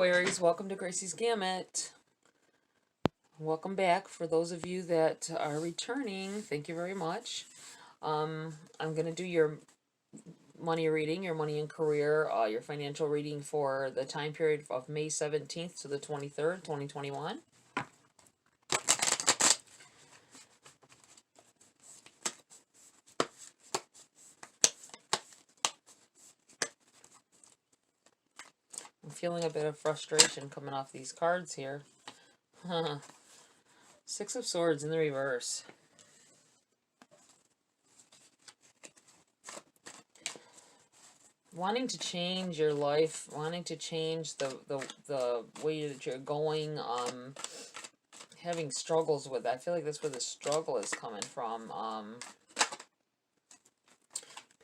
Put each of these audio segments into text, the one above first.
Aries, welcome to Gracie's Gamut. Welcome back for those of you that are returning. Thank you very much. I'm going to do your money reading, your money and career, your financial reading for the time period of May 17th to the 23rd, 2021. I'm feeling a bit of frustration coming off these cards here. Six of Swords in the reverse. Wanting to change your life, wanting to change the way that you're going, having struggles with. I feel like that's where the struggle is coming from.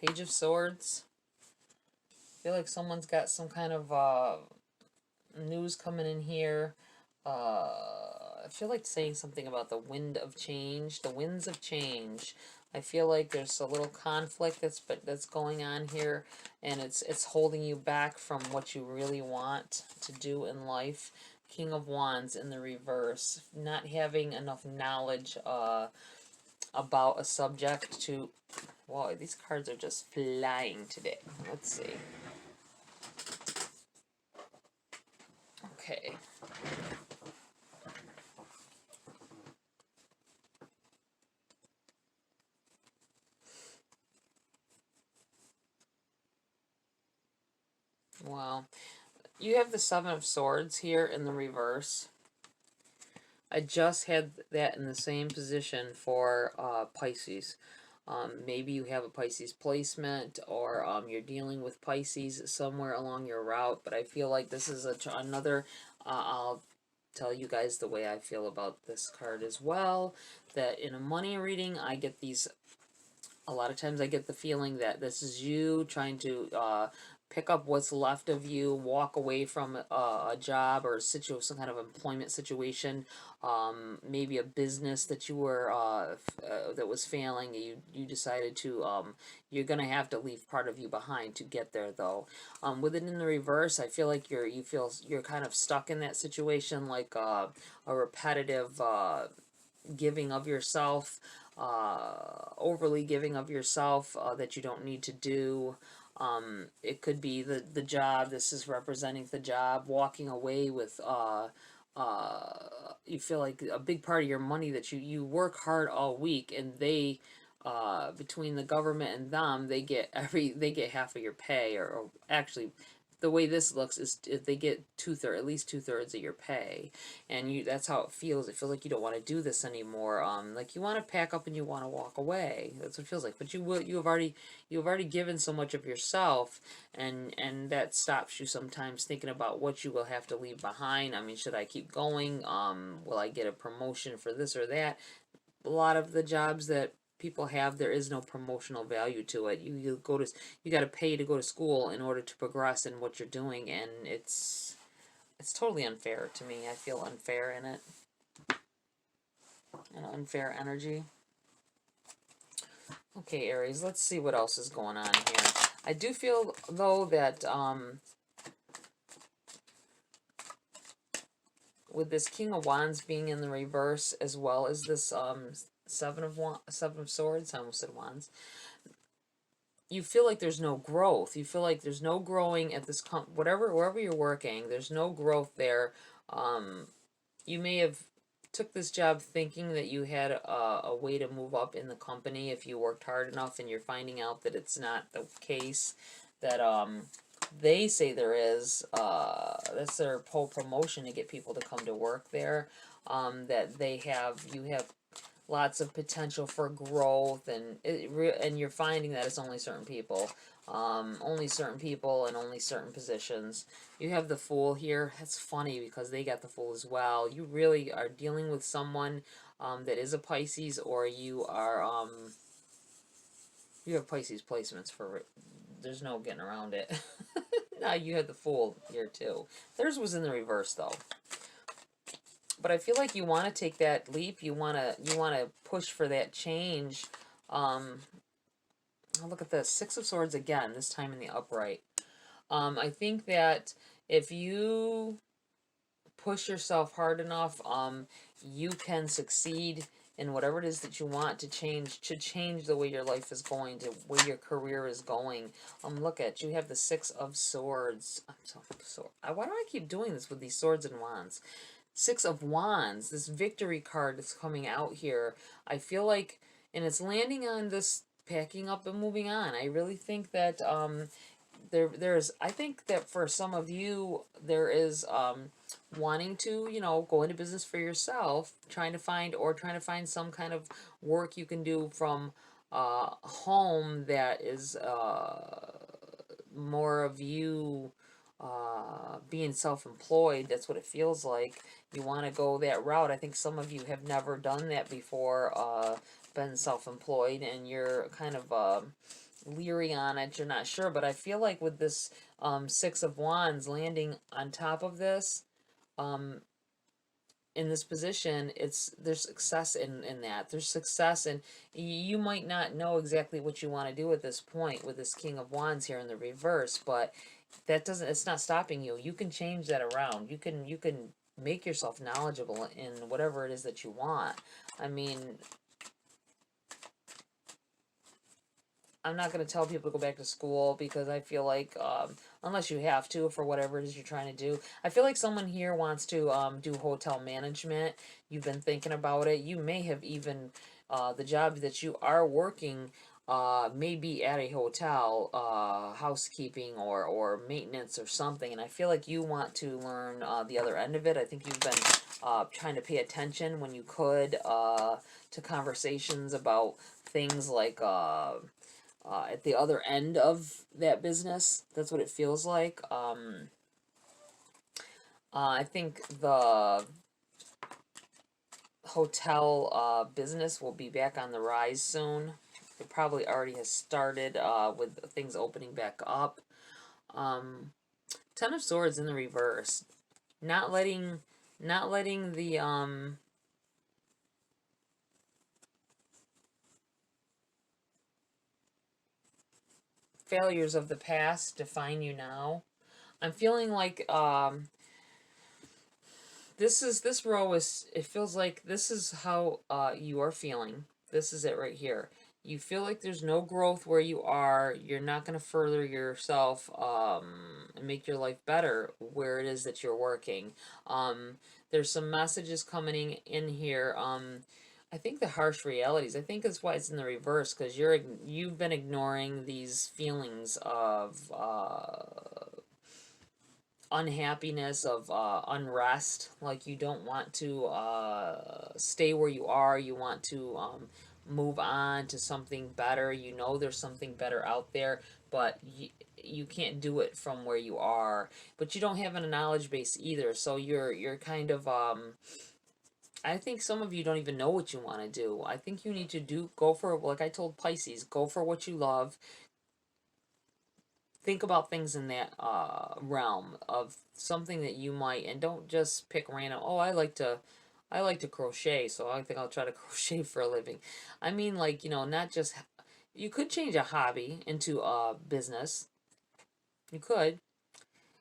Page of Swords. I feel like someone's got some kind of news coming in here. I feel like saying something about the wind of change, the winds of change. I feel like there's a little conflict that's going on here, and it's holding you back from what you really want to do in life. King of Wands in the reverse, not having enough knowledge about a subject to. Whoa, these cards are just flying today. Let's see. Okay. Wow. You have the Seven of Swords here in the reverse. I just had that in the same position for Pisces. Maybe you have a Pisces placement, or you're dealing with Pisces somewhere along your route, but I feel like this is another, I'll tell you guys the way I feel about this card as well, that in a money reading, I get these, a lot of times I get the feeling that this is you trying to pick up what's left of you, walk away from a job or some kind of employment situation, maybe a business that you were that was failing. You decided to you're gonna have to leave part of you behind to get there though. With it in the reverse, I feel like you're kind of stuck in that situation, like a repetitive giving of yourself, overly giving of yourself that you don't need to do. It could be the job. This is representing the job. Walking away with you feel like a big part of your money that you work hard all week, and they between the government and them, they get half of your pay, or actually the way this looks is if they get at least 2/3 of your pay, and that's how it feels. It feels like you don't want to do this anymore. Like you want to pack up and you want to walk away. That's what it feels like. But you've already given so much of yourself, and that stops you sometimes thinking about what you will have to leave behind. I mean, should I keep going? Will I get a promotion for this or that? A lot of the jobs that people have, there is no promotional value to it. You got to pay to go to school in order to progress in what you're doing, and it's totally unfair to me. I feel unfair in it, an unfair energy. Okay, Aries, let's see what else is going on here. I do feel though that with this King of Wands being in the reverse, as well as this Seven of Swords, I almost said Wands, you feel like there's no growth. You feel like there's no growing at this wherever you're working. There's no growth there. You may have took this job thinking that you had a way to move up in the company if you worked hard enough, and you're finding out that it's not the case. That they say there is. That's their whole promotion to get people to come to work there. That you have lots of potential for growth, and you're finding that it's only certain people. Only certain people and only certain positions. You have the Fool here. That's funny because they got the Fool as well. You really are dealing with someone that is a Pisces, or you are you have Pisces placements for. There's no getting around it. Now you had the Fool here too. Theirs was in the reverse though. But I feel like you want to take that leap. You want to push for that change. Look at this, Six of Swords again. This time in the upright. I think that if you push yourself hard enough, you can succeed in whatever it is that you want to change the way your life is going, to where your career is going. Look at, you have the Six of Swords. I'm so, why do I keep doing this with these swords and wands? Six of Wands, this victory card that's coming out here. I feel like, and it's landing on this packing up and moving on. I really think that there's, I think that for some of you there is wanting to, you know, go into business for yourself, trying to find some kind of work you can do from home that is more of you being self-employed. That's what it feels like. You want to go that route. I think some of you have never done that before, been self-employed, and you're kind of leery on it. You're not sure, but I feel like with this Six of Wands landing on top of this, in this position, there's success in that. There's success, and you might not know exactly what you want to do at this point with this King of Wands here in the reverse, but that doesn't, it's not stopping you. You can change that around. You can make yourself knowledgeable in whatever it is that you want. I mean, I'm not going to tell people to go back to school, because I feel like, unless you have to for whatever it is you're trying to do. I feel like someone here wants to do hotel management. You've been thinking about it. You may have even, the job that you are working may be at a hotel, housekeeping or maintenance or something. And I feel like you want to learn the other end of it. I think you've been trying to pay attention when you could to conversations about things like at the other end of that business. That's what it feels like. I think the hotel business will be back on the rise soon. It probably already has started with things opening back up. Ten of Swords in the reverse. Not letting the failures of the past define you now. I'm feeling like this row is, it feels like this is how you are feeling. This is it right here. You feel like there's no growth where you are. You're not going to further yourself and make your life better where it is that you're working. There's some messages coming in here. I think the harsh realities. I think that's why it's in the reverse, because you've been ignoring these feelings of unhappiness, of unrest. Like, you don't want to stay where you are. You want to move on to something better. You know there's something better out there, but you can't do it from where you are. But you don't have a knowledge base either, so you're kind of I think some of you don't even know what you want to do. I think you need to go for, like I told Pisces, go for what you love. Think about things in that realm of something that you might, and don't just pick random, oh, I like to crochet, so I think I'll try to crochet for a living. I mean, like, you know, not just, you could change a hobby into a business. You could,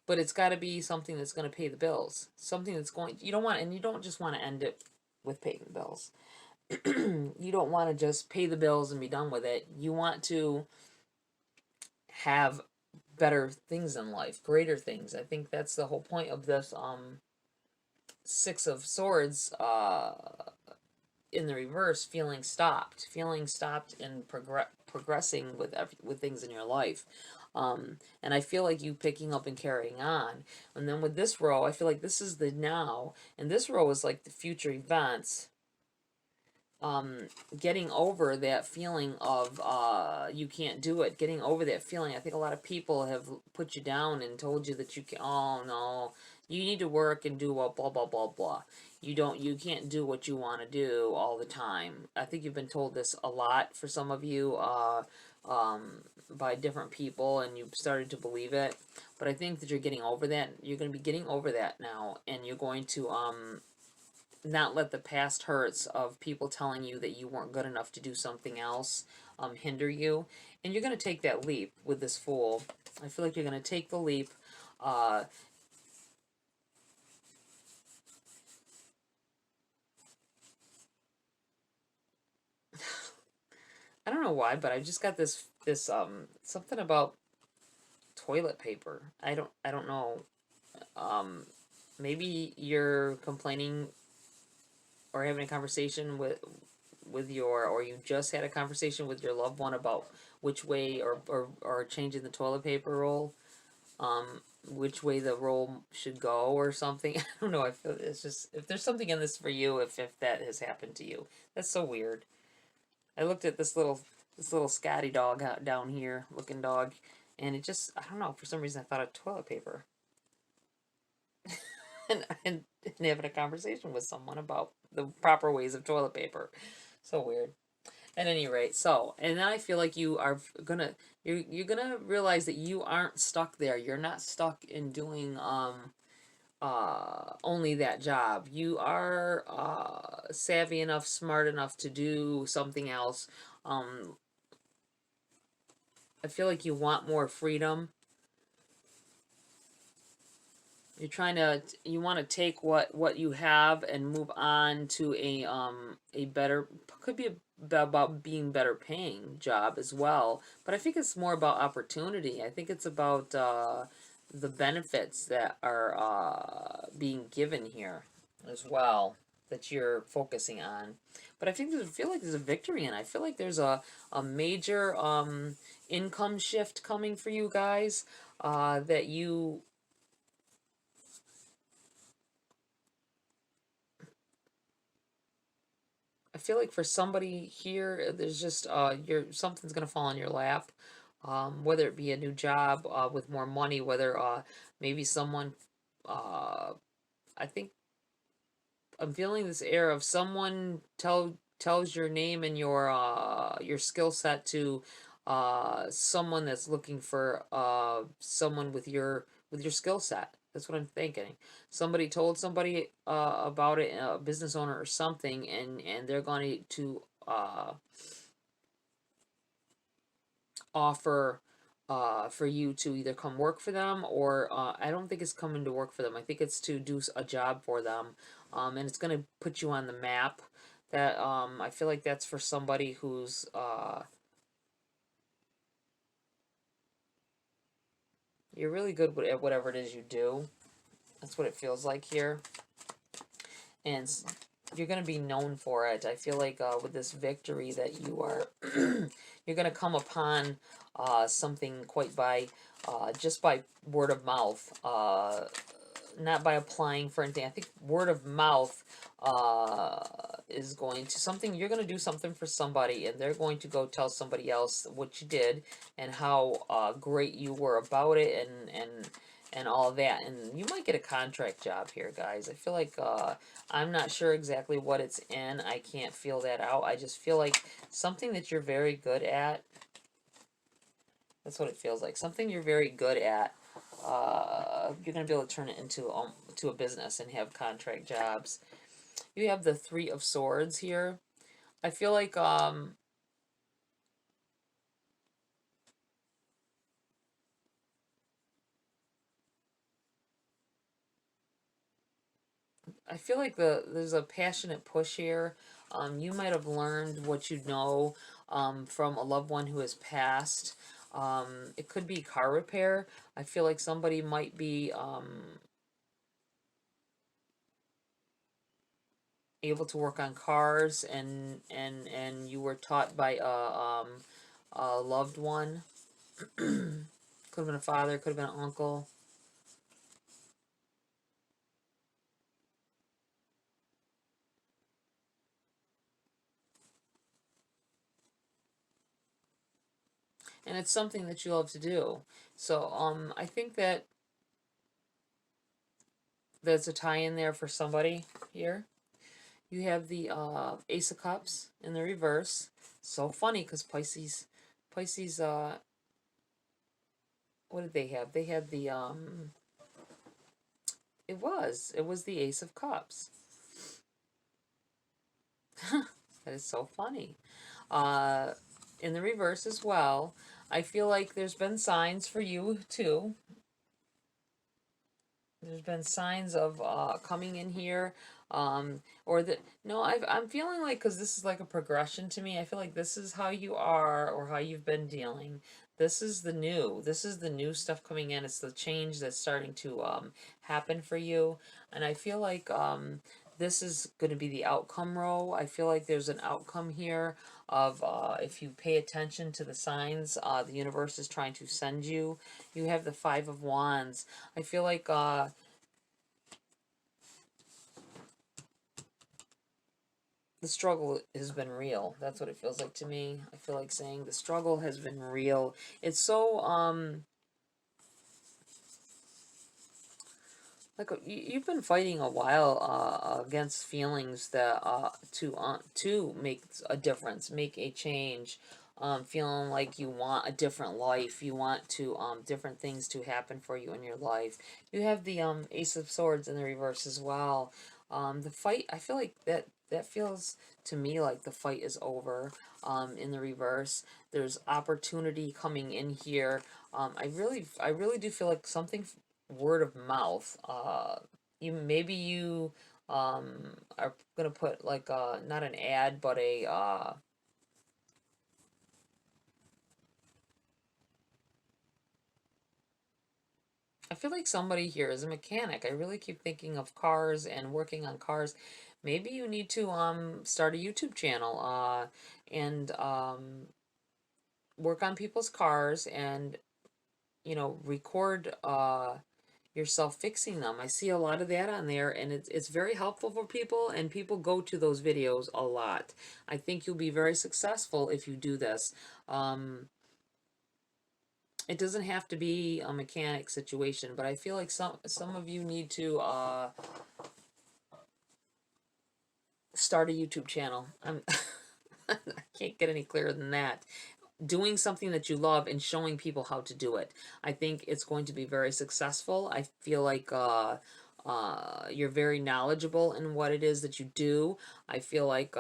but it's got to be something that's going to pay the bills. Something that's going, you don't want, and you don't just want to end it with paying the bills. You don't want to just pay the bills and be done with it. You want to have better things in life, greater things. I think that's the whole point of this Six of Swords in the reverse, feeling stopped in progressing with things in your life. And I feel like you picking up and carrying on. And then with this row, I feel like this is the now, and this row is like the future events. Getting over that feeling of you can't do it, getting over that feeling. I think a lot of people have put you down and told you that you can, oh no, you need to work and do what, blah blah blah blah. You can't do what you want to do all the time. I think you've been told this a lot for some of you by different people, and you've started to believe it. But I think that you're getting over that. You're going to be getting over that now, and you're going to not let the past hurts of people telling you that you weren't good enough to do something else hinder you. And you're going to take that leap with this Fool. I feel like you're going to take the leap. know why, but I just got this something about toilet paper. I don't know. Um, Maybe you're complaining or having a conversation with your, or you just had a conversation with your loved one about which way, or changing the toilet paper roll, which way the roll should go or something. I don't know. I feel it's just, if there's something in this for you, if that has happened to you, that's so weird. I looked at this little Scotty dog out down here, looking dog, and it just, I don't know, for some reason I thought of toilet paper. And having a conversation with someone about the proper ways of toilet paper. So weird. At any rate, so, and then I feel like you're gonna realize that you aren't stuck there. You're not stuck in doing only that job. You are savvy enough, smart enough to do something else. Um I feel like you want more freedom. You want to take what you have and move on to a better, could be about being better paying job as well, but I think it's more about opportunity. I think it's about the benefits that are being given here as well, that you're focusing on. But I feel like there's a victory, and I feel like there's a major income shift coming for you guys, that you, I feel like for somebody here, there's just something's gonna fall in your lap, whether it be a new job with more money, whether maybe someone, uh, I think I'm feeling this air of someone tells your name and your skill set to someone that's looking for someone with your skill set. That's what I'm thinking. Somebody told somebody about it, a business owner or something, and they're going to offer for you to either come work for them, or I don't think it's coming to work for them. I think it's to do a job for them, and it's going to put you on the map. That I feel like that's for somebody who's you're really good at whatever it is you do. That's what it feels like here, and you're going to be known for it. I feel like with this victory that you are, you're going to come upon something quite by just by word of mouth, not by applying for anything. I think word of mouth is going to something. You're going to do something for somebody, and they're going to go tell somebody else what you did and how great you were about it, and all that. And you might get a contract job here, guys. I feel like I'm not sure exactly what it's in. I can't feel that out. I just feel like something that you're very good at. That's what it feels like. Something you're very good at. You're gonna be able to turn it to a business and have contract jobs. You have the Three of Swords here. I feel like there's a passionate push here. You might have learned what you know from a loved one who has passed. It could be car repair. I feel like somebody might be able to work on cars, and you were taught by a loved one. Could have been a father, could have been an uncle. And it's something that you love to do. So I think that there's a tie in there for somebody here. You have the Ace of Cups in the reverse. So funny because Pisces, what did they have? They had the it was the Ace of Cups. That is so funny. Uh, in the reverse as well. I feel like there's been signs for you too. There's been signs of coming in here, or that no, I'm feeling like, because this is like a progression to me. I feel like this is how you are or how you've been dealing. This is the new. This is the new stuff coming in. It's the change that's starting to happen for you, and I feel like this is going to be the outcome row. I feel like there's an outcome here of if you pay attention to the signs the universe is trying to send you. You have the Five of Wands. I feel like the struggle has been real. That's what it feels like to me. I feel like saying the struggle has been real. It's so like you've been fighting a while against feelings that to make a difference, make a change. Feeling like you want a different life, you want to different things to happen for you in your life. You have the Ace of Swords in the reverse as well. The fight, I feel like that feels to me like the fight is over. In the reverse, there's opportunity coming in here. I really do feel like something word of mouth. You are gonna put like not an ad but a I feel like somebody here is a mechanic. I really keep thinking of cars and working on cars. Maybe you need to start a YouTube channel and work on people's cars and record yourself fixing them. I see a lot of that on there, and it's very helpful for people, and people go to those videos a lot. I think you'll be very successful if you do this. It doesn't have to be a mechanic situation, but I feel like some of you need to start a YouTube channel. I can't get any clearer than that. Doing something that you love and showing people how to do it. I think it's going to be very successful. I feel like you're very knowledgeable in what it is that you do. I feel like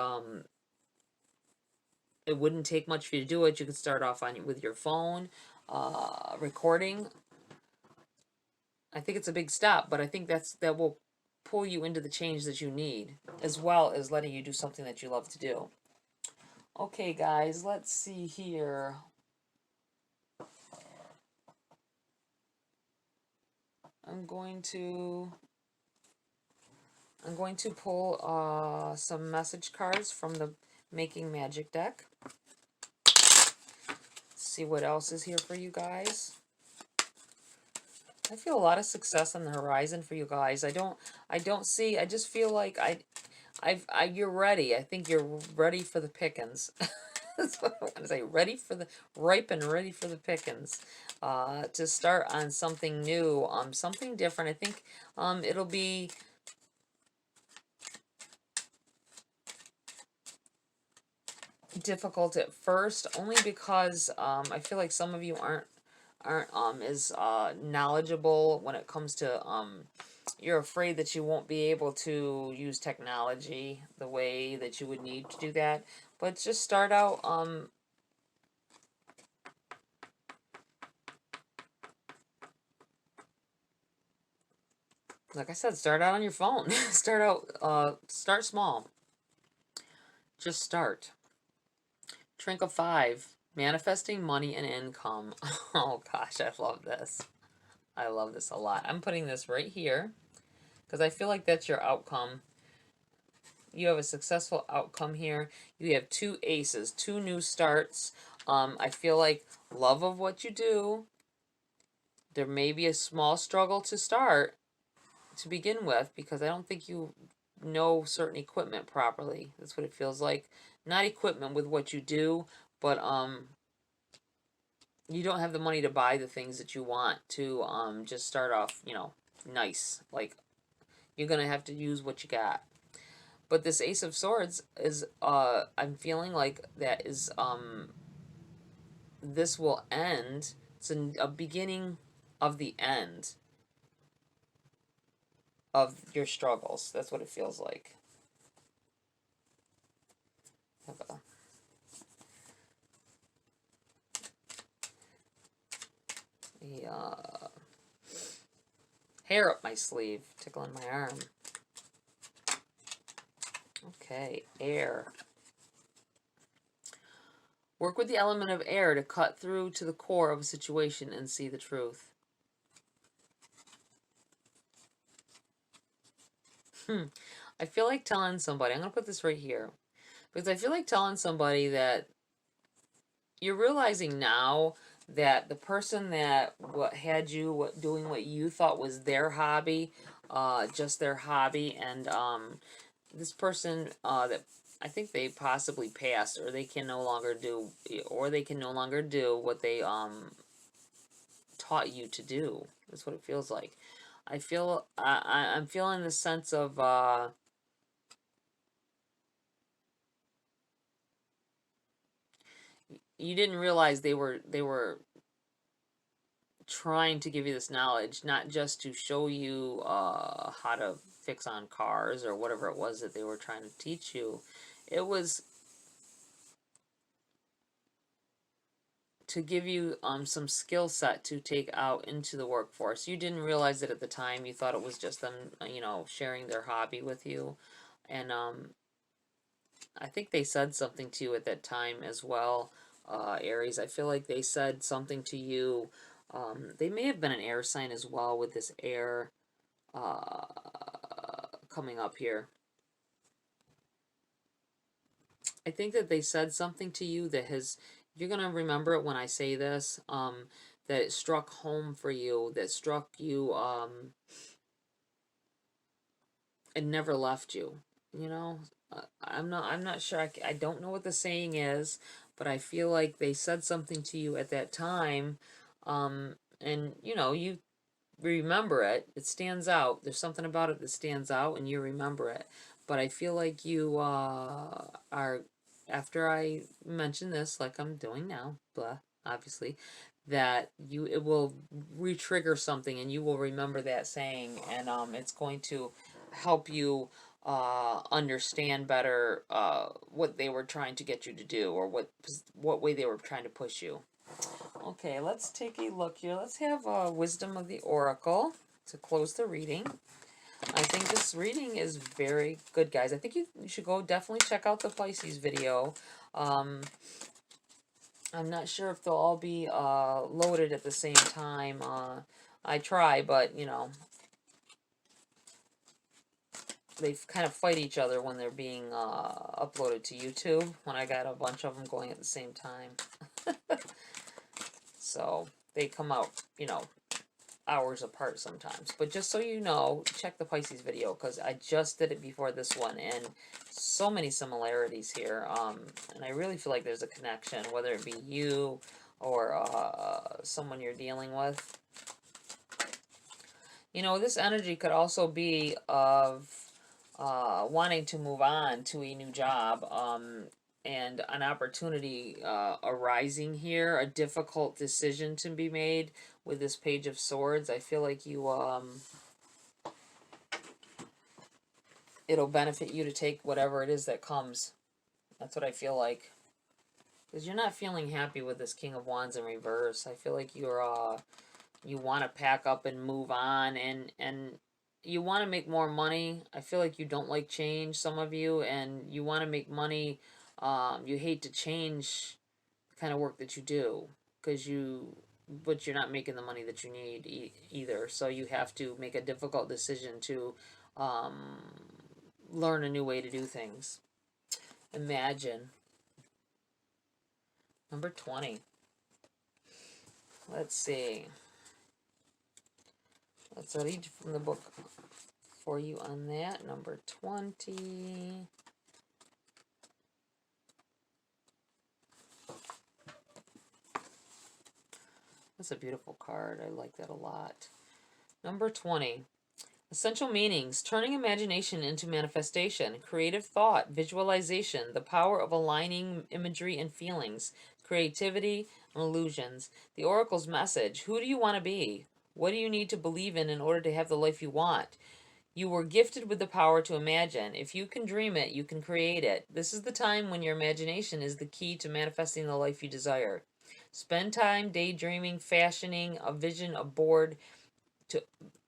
it wouldn't take much for you to do it. You could start off with your phone recording. I think it's a big step, but I think that will pull you into the change that you need, as well as letting you do something that you love to do. Okay, guys, let's see here. I'm going to pull some message cards from the Making Magic deck. See what else is here for you guys. I feel a lot of success on the horizon for you guys. I just feel like you're ready. I think you're ready for the pickings. That's what I want to say. Ripe and ready for the pickings. To start on something new, something different. I think it'll be difficult at first, only because I feel like some of you aren't as knowledgeable when it comes to you're afraid that you won't be able to use technology the way that you would need to do that. But just start out like I said, start out on your phone. Start small. Just start. Drink of 5. Manifesting money and income. Oh gosh, I love this. I love this a lot. I'm putting this right here because I feel like that's your outcome. You have a successful outcome here. You have 2 aces, 2 new starts. I feel like love of what you do. There may be a small struggle to start to begin with because I don't think you know certain equipment properly. That's what it feels like. Not equipment with what you do, but you don't have the money to buy the things that you want to just start off, nice. Like, you're going to have to use what you got. But this Ace of Swords is, I'm feeling like that is, this will end. It's a beginning of the end of your struggles. That's what it feels like. Okay. Yeah. Hey, hair up my sleeve, tickling my arm. Okay, air. Work with the element of air to cut through to the core of a situation and see the truth. I feel like telling somebody, I'm going to put this right here, because I feel like telling somebody that you're realizing now that the person that had you doing what you thought was their hobby, just their hobby, and this person that I think they possibly passed, or they can no longer do, what they taught you to do. That's what it feels like. I'm feeling the sense of you didn't realize they were trying to give you this knowledge, not just to show you how to fix on cars or whatever it was that they were trying to teach you. It was to give you some skill set to take out into the workforce. You didn't realize it at the time. You thought it was just them, sharing their hobby with you. And I think they said something to you at that time as well, Aries. I feel like they said something to you. They may have been an air sign as well, with this air coming up here. I think that they said something to you that has, you're going to remember it when I say this, that it struck home for you, that struck you, and never left you, I'm not sure, I don't know what the saying is, but I feel like they said something to you at that time, and, you remember it. It stands out. There's something about it that stands out, and you remember it. But I feel like you are, after I mention this, like I'm doing now, blah, obviously, that it will re-trigger something, and you will remember that saying, and it's going to help you understand better what they were trying to get you to do, or what way they were trying to push you. Okay, let's take a look here. Let's have Wisdom of the Oracle to close the reading. I think this reading is very good, guys. I think you should go definitely check out the Pisces video. I'm not sure if they'll all be loaded at the same time. I try, but, they kind of fight each other when they're being uploaded to YouTube, when I got a bunch of them going at the same time. So they come out, hours apart sometimes. But just so you know, check the Pisces video, because I just did it before this one, and so many similarities here. And I really feel like there's a connection, whether it be you or someone you're dealing with. This energy could also be of wanting to move on to a new job, and an opportunity arising here, a difficult decision to be made with this Page of Swords. I feel like you, it'll benefit you to take whatever it is that comes. That's what I feel like. Because you're not feeling happy with this King of Wands in reverse. I feel like you want to pack up and move on, and you want to make more money. I feel like you don't like change, some of you, and you want to make money. You hate to change the kind of work that you do, but you're not making the money that you need either. So you have to make a difficult decision to learn a new way to do things. Imagine. Number 20. Let's see. Let's read from the book for you on that. Number 20. That's a beautiful card. I like that a lot. Number 20. Essential meanings: turning imagination into manifestation, creative thought, visualization, the power of aligning imagery and feelings, creativity and illusions. The Oracle's message: who do you want to be? What do you need to believe in order to have the life you want? You were gifted with the power to imagine. If you can dream it, you can create it. This is the time when your imagination is the key to manifesting the life you desire. Spend time daydreaming, fashioning a vision aboard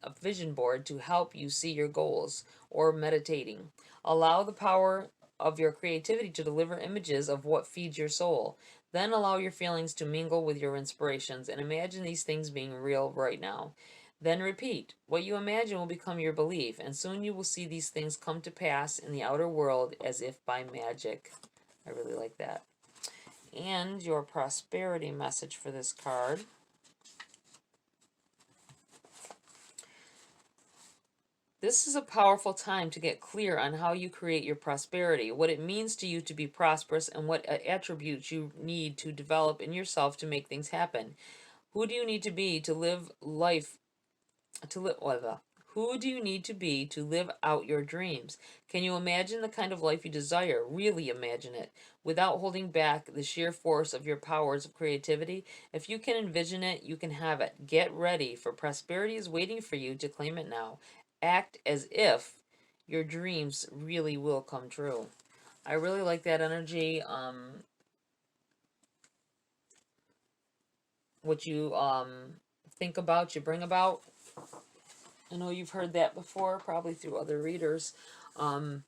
a vision board to help you see your goals, or meditating. Allow the power of your creativity to deliver images of what feeds your soul. Then allow your feelings to mingle with your inspirations and imagine these things being real right now. Then repeat. What you imagine will become your belief, and soon you will see these things come to pass in the outer world as if by magic. I really like that. And your prosperity message for this card. This is a powerful time to get clear on how you create your prosperity, what it means to you to be prosperous, and what attributes you need to develop in yourself to make things happen. Who do you need to be to live life to live who do you need to be to live out your dreams? Can you imagine the kind of life you desire? Really imagine it, without holding back the sheer force of your powers of creativity. If you can envision it, you can have it. Get ready, for prosperity is waiting for you to claim it now. Act as if your dreams really will come true. I really like that energy. What you think about, you bring about. I know you've heard that before, probably through other readers. I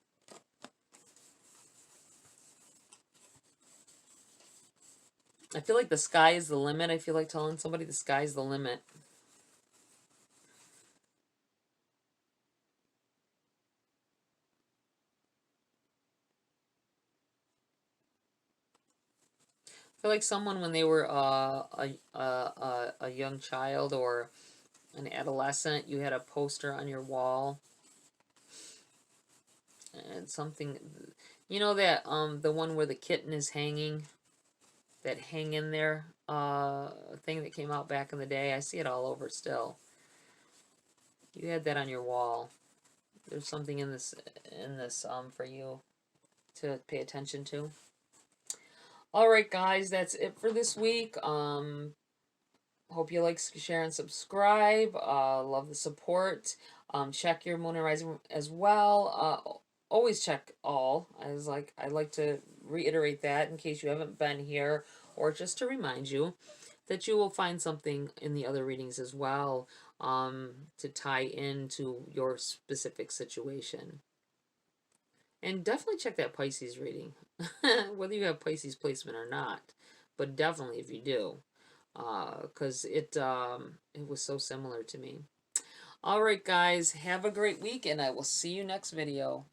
feel like the sky is the limit. I feel like telling somebody the sky's the limit. I feel like someone, when they were a young child or an adolescent, you had a poster on your wall and something, you know, that the one where the kitten is hanging, that hang in there thing that came out back in the day. I see it all over still. You had that on your wall. There's something in this for you to pay attention to. All right, guys, that's it for this week. Hope you like, share, and subscribe. Love the support. Check your moon and rising as well. Always check all. I like to reiterate that in case you haven't been here, or just to remind you that you will find something in the other readings as well, to tie into your specific situation. And definitely check that Pisces reading, whether you have Pisces placement or not. But definitely if you do, because it was so similar to me. All right, guys, have a great week, and I will see you next video.